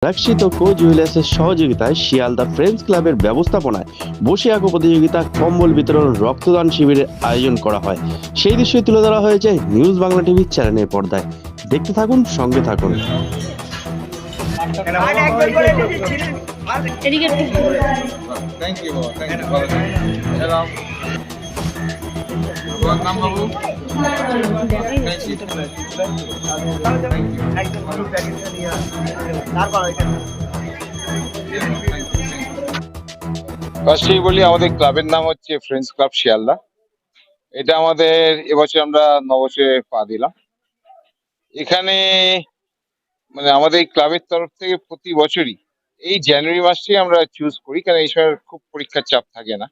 রাক্ষিত কো জুয়েলার্সের সহযোগিতায় শিয়ালদা ফ্রেন্ডস ক্লাবের ব্যবস্থাপনায় বসে আঁকো প্রতিযোগিতা, কম্বল বিতরণ, রক্তদান শিবিরের আয়োজন করা হয়। সেই দৃশ্যই তুলে ধরা হয়েছে নিউজ বাংলা টিভি চ্যানেলের পর্দায়। দেখতে থাকুন, সঙ্গে থাকুন। থ্যাংক ইউ বাবা, থ্যাংক ইউ ভালো থাকবেন। এলাম তোমার নাম বাবু? থ্যাংক ইউ, ফার্স্টেই বলি আমাদের ক্লাবের নাম হচ্ছে ফ্রেন্ডস ক্লাব শিয়ালদা। এটা আমাদের এবছর আমরা নববর্ষে পা দিলাম। এখানে মানে আমাদের এই ক্লাবের তরফ থেকে প্রতি বছরই এই জানুয়ারি মাসটাই আমরা চুজ করি, কারণ এই সময় খুব পরীক্ষার চাপ থাকে না।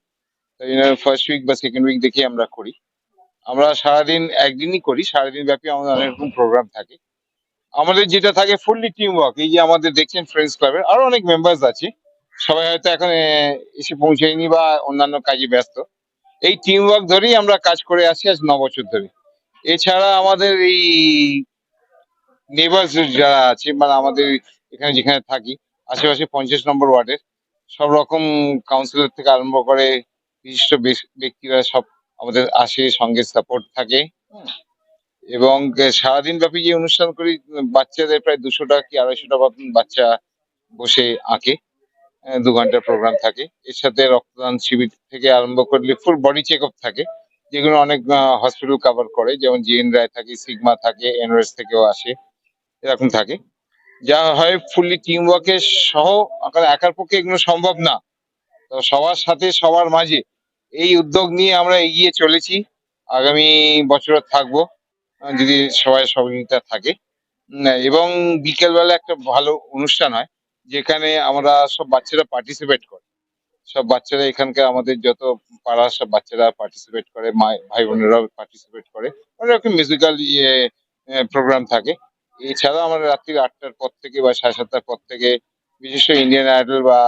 তাই জন্য ফার্স্ট উইক বা সেকেন্ড উইক দেখে আমরা করি। আমরা সারাদিন একদিনই করি, সারাদিন ব্যাপী আমাদের অনেক রকম প্রোগ্রাম থাকে। আমাদের যেটা থাকে ফুললি টিম ওয়ার্ক। এই যে আমাদের দেখছেন ফ্রেন্ডস ক্লাবের আরো অনেক মেম্বার্স আছে, সবাই হয়তো এখন এসে পৌঁছায়নি বা অন্যান্য কাজে ব্যস্ত। এই টিম ওয়ার্ক ধরেই আমরা কাজ করে আসছি আজ 9 বছর ধরে। এছাড়া আমাদের এই নেবার্স যারা আছে, মানে আমাদের এখানে যেখানে থাকি আশেপাশে 50 নম্বর ওয়ার্ডের সব রকম কাউন্সিলর থেকে আরম্ভ করে বিশিষ্ট ব্যক্তিরা সব আমাদের আসে, সঙ্গে সাপোর্ট থাকে। এবং সারাদিন ব্যাপী যে অনুষ্ঠান করি, বাচ্চাদের প্রায় 200টা কি 250টা মতন বাচ্চা বসে আঁকে। 2 ঘন্টার প্রোগ্রাম থাকে। এর সাথে রক্তদান শিবির থেকে আরম্ভ করলে ফুল বডি চেক আপ থাকে, যেগুলো অনেক হসপিটাল কভার করে, যেমন জিএন রায় থাকে, সিগমা থাকে, এনওএস থেকেও আসে, এরকম থাকে। যা হয় ফুললি টিম ওয়ার্কের সহ, কারণ একার পক্ষে এগুলো সম্ভব না। তো সবার সাথে সবার মাঝে এই উদ্যোগ নিয়ে আমরা এগিয়ে চলেছি, আগামী বছরও থাকবো যদি সবাই সহযোগিতা থাকে। এবং বিকেলবেলা একটা ভালো অনুষ্ঠান হয়, যেখানে আমরা সব বাচ্চারা পার্টিসিপেট করে। সব বাচ্চারা এখানকার আমাদের যত পাড়ার সব বাচ্চারা পার্টিসিপেট করে, ভাই বোনেরাও পার্টিসিপেট করে। অনেক রকম মিউজিক্যাল প্রোগ্রাম থাকে। এছাড়াও আমরা রাত্রি 8টার পর থেকে বা 7:30টার পর থেকে বিশেষ ইন্ডিয়ান আইডল বা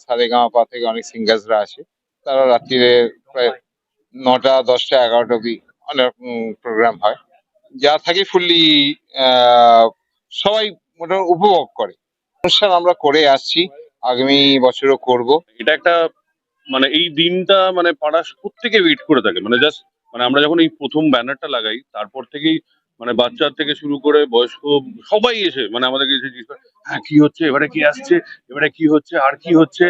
সারেগামাপা থেকে অনেক সিঙ্গার্সরা আসে। তারা রাত্রিরে প্রায় 9টা, 10টা, 11টা অব্দি অনেক রকম প্রোগ্রাম হয়, যা থাকে ফুললি সবাই মোটামুটি উপভোগ করে। অনুষ্ঠান আমরা করে আসছি, আগামী বছরও করব। এটা একটা মানে এই দিনটা মানে পাড়া প্রত্যেকে ওয়েট করে থাকে, মানে জাস্ট মানে আমরা যখন এই প্রথম ব্যানারটা লাগাই তারপর থেকেই মানে বাচ্চা থেকে শুরু করে বয়স্ক সবাই এসে মানে আমাদেরকে এসে জিজ্ঞেস করে, হ্যাঁ কি হচ্ছে এবারে, কি আসছে এবারে, কি হচ্ছে আর কি হচ্ছে।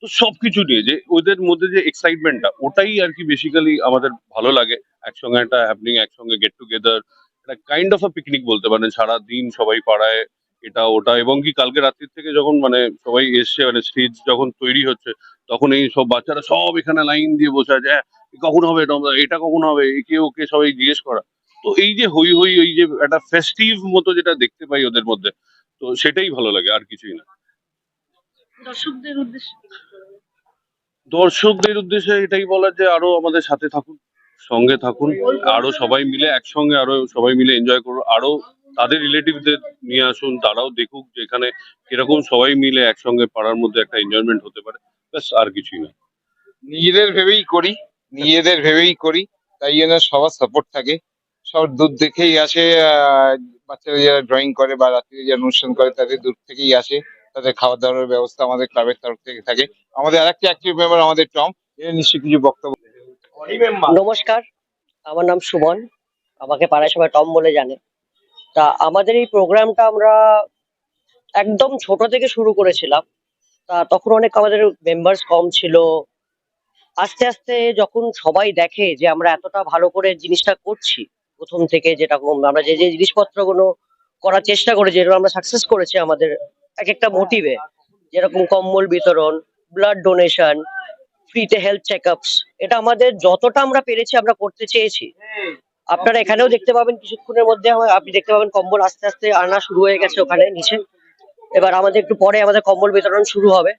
তো সবকিছু নিয়ে যে ওদের মধ্যে যে এক্সাইটমেন্টটা, ওটাই আর কি বেসিক্যালি আমাদের ভালো লাগে। একসঙ্গে একটা হ্যাপনিং, একসঙ্গে গেট টুগেদার, একটা কাইন্ড অফ আ পিকনিক বলতে পারেন। সারা দিন সবাই পাড়ায় এটা ওটা, এবং কি কালকে রাত্রির থেকে যখন মানে সবাই এসছে, মানে স্টেজ যখন তৈরি হচ্ছে, তখন এই সব বাচ্চারা সব এখানে লাইন দিয়ে বসে আছে, হ্যাঁ কখন হবে এটা, কখন হবে, একে ওকে সবাই জিজ্ঞেস করা। তো এই যে হই হই, এই যে একটা ফেস্টিভ মতো যেটা দেখতে পাই ওদের মধ্যে, তো সেটাই ভালো লাগে, আর কিছুই না। দর্শকদের উদ্দেশ্যে এটাই বলার যে আরো আমাদের সাথে থাকুন, সঙ্গে থাকুন, আরো সবাই মিলে একসঙ্গে আরো সবাই মিলে এনজয় করুন, আরো তাদের রিলেটিভদের নিয়ে আসুন, তারাও দেখুক যে এখানে কিরকম সবাই মিলে একসঙ্গে পাড়ার মধ্যে একটা এনজয়মেন্ট হতে পারে, ব্যাস আর কিছুই না। নিজেদের ভেবেই করি, নিজেদের ভেবেই করি, তাই জন্য সবার সাপোর্ট থাকে। সব দূর থেকেই আসে। বাচ্চারা যারা ড্রয়িং করে বা রাত্রে যারা অনুষ্ঠান করে, তাদের দূর থেকেই আসে। তাদের খাওয়া দাওয়ার ব্যবস্থা আমাদের ক্লাবের তরফ থেকে থাকে। আমাদের আরেকটা অ্যাক্টিভ মেম্বার আমাদের টম, এর নিশ্চয়ই কিছু বক্তব্য। নমস্কার, আমার নাম সুমন। আমাকে পাড়ায় সবাই টম বলে জানে। তা আমাদের এই প্রোগ্রামটা আমরা একদম ছোট থেকে শুরু করেছিলাম। তা তখন অনেক আমাদের মেম্বার্স কম ছিল। আস্তে আস্তে যখন সবাই দেখে যে আমরা এতটা ভালো করে জিনিসটা করছি, প্রথম থেকে যেটা আমরা যে যে জিনিসপত্রগুলো করার চেষ্টা করেছি, যেগুলো আমরা সাকসেস করেছি আমাদের এক একটা মোটিভে, যেরকম কম্বল বিতরণ, ব্লাড ডোনেশন, ফ্রিতে হেলথ চেকআপস, এটা আমাদের যতটা আমরা পেরেছি আমরা করতে চেয়েছি। আপনারা এখানেও দেখতে পাবেন কিছুক্ষণের মধ্যে আপনি দেখতে পাবেন কম্বল আস্তে আস্তে আনা শুরু হয়ে গেছে ওখানে নিচে। এবার আমাদের একটু পরে আমাদের কম্বল বিতরণ শুরু হবে।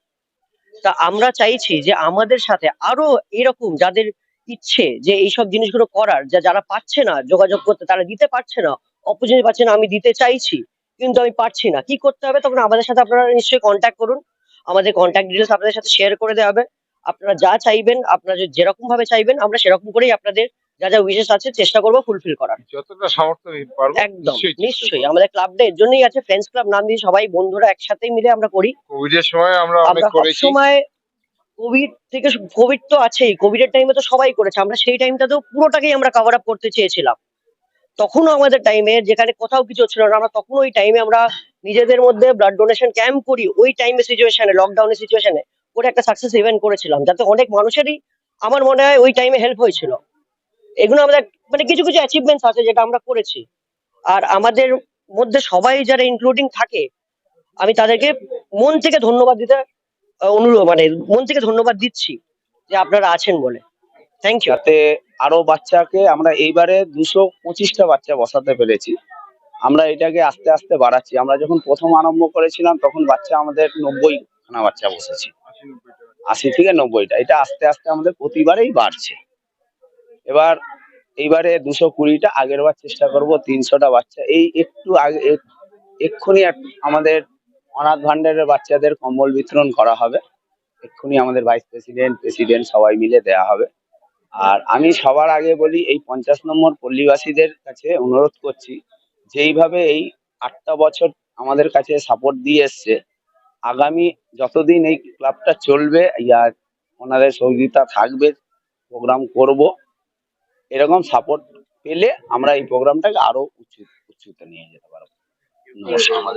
তা আমরা চাইছি যে আমাদের সাথে আরো এরকম যাদের ইচ্ছে যে এইসব জিনিসগুলো করার, যারা পাচ্ছে না যোগাযোগ করতে, তারা দিতে পারছে না, অপরচুনিটি পাচ্ছে না, আমি দিতে চাইছি কিন্তু আমি পারছি না, কি করতে হবে? তখন আমাদের সাথে আপনারা নিশ্চয়ই কন্ট্যাক্ট করুন। আমাদের কন্ট্যাক্ট ডিটেলস আপনাদের সাথে শেয়ার করে দেওয়া হবে। আপনারা যা চাইবেন, আপনারা যেরকম ভাবে চাইবেন, আমরা সেরকম করেই আপনাদের যা যা উইশেস আছে চেষ্টা করবো ফুলফিল করার। যতটা সামর্থ্য পারবো একদম চেষ্টা নিশ্চয়ই, করবো। আমাদের ক্লাবটা এর জন্যই আছে, ফ্রেন্ডস ক্লাব নাম দিয়ে সবাই বন্ধুরা একসাথে মিলে আমরা করি। কোভিড এর সময় আমরা অনেক আমরা করেছি। সবসময় কোভিড তো আছেই, কোভিড এর টাইমে তো সবাই করেছে, আমরা সেই টাইমটাতেও পুরোটাকেই আমরা কভার আপ করতে চেয়েছিলাম। তখনও আমাদের টাইমে যেখানে কোথাও কিছু ছিল না, আমরা তখন ওই টাইমে আমরা নিজেদের মধ্যে ব্লাড ডোনেশন ক্যাম্প করি, ওই টাইমে সিচুয়েশনে, লকডাউনের সিচুয়েশনে করে একটা সাকসেস ইভেন্ট করেছিলাম, যাতে অনেক মানুষেরই আমার মনে হয় ওই টাইমে হেল্প হয়েছিল। এগুলো আমাদের মানে কিছু কিছু অ্যাচিভমেন্টস আছে যেটা আমরা করেছি। আর আমাদের মধ্যে সবাই যারা ইনক্লুডিং থাকে, আমি তাদেরকে মন থেকে ধন্যবাদ দিতে অনুরোধ, মানে মন থেকে ধন্যবাদ দিচ্ছি যে আপনারা আছেন বলে। Thank you. যাতে আরো বাচ্চাকে আমরা এইবারে 225টা বাচ্চা বসাতে পেরেছি। আমরা এটাকে আস্তে আস্তে বাড়াচ্ছি। আমরা যখন প্রথম আরম্ভ করেছিলাম তখন বাচ্চা আমাদের 90খানা বাচ্চা বসেছি, 80 থেকে 90টা। এটা আস্তে আস্তে আমাদের প্রতিবারেই বাড়ছে। এইবারে 220টা, আগের বার চেষ্টা করব 300টা বাচ্চা। এই একটু আগে এক্ষুনি আমাদের অনাথ ভান্ডারের বাচ্চাদের কম্বল বিতরণ করা হবে। এক্ষুনি আমাদের ভাইস প্রেসিডেন্ট সবাই মিলে দেয়া হবে। আর আমি সবার আগে বলি, এই 50 নম্বর পল্লীবাসীদের কাছে অনুরোধ করছি, যেইভাবে এই 8টা বছর আমাদের কাছে সাপোর্ট দিয়ে এসছে, আগামী যতদিন এই ক্লাবটা চলবে আর ওনাদের সহযোগিতা থাকবে, প্রোগ্রাম করব, এরকম সাপোর্ট পেলে আমরা এই প্রোগ্রামটাকে আরো উঁচুতে নিয়ে যেতে পারবো। নমস্কার।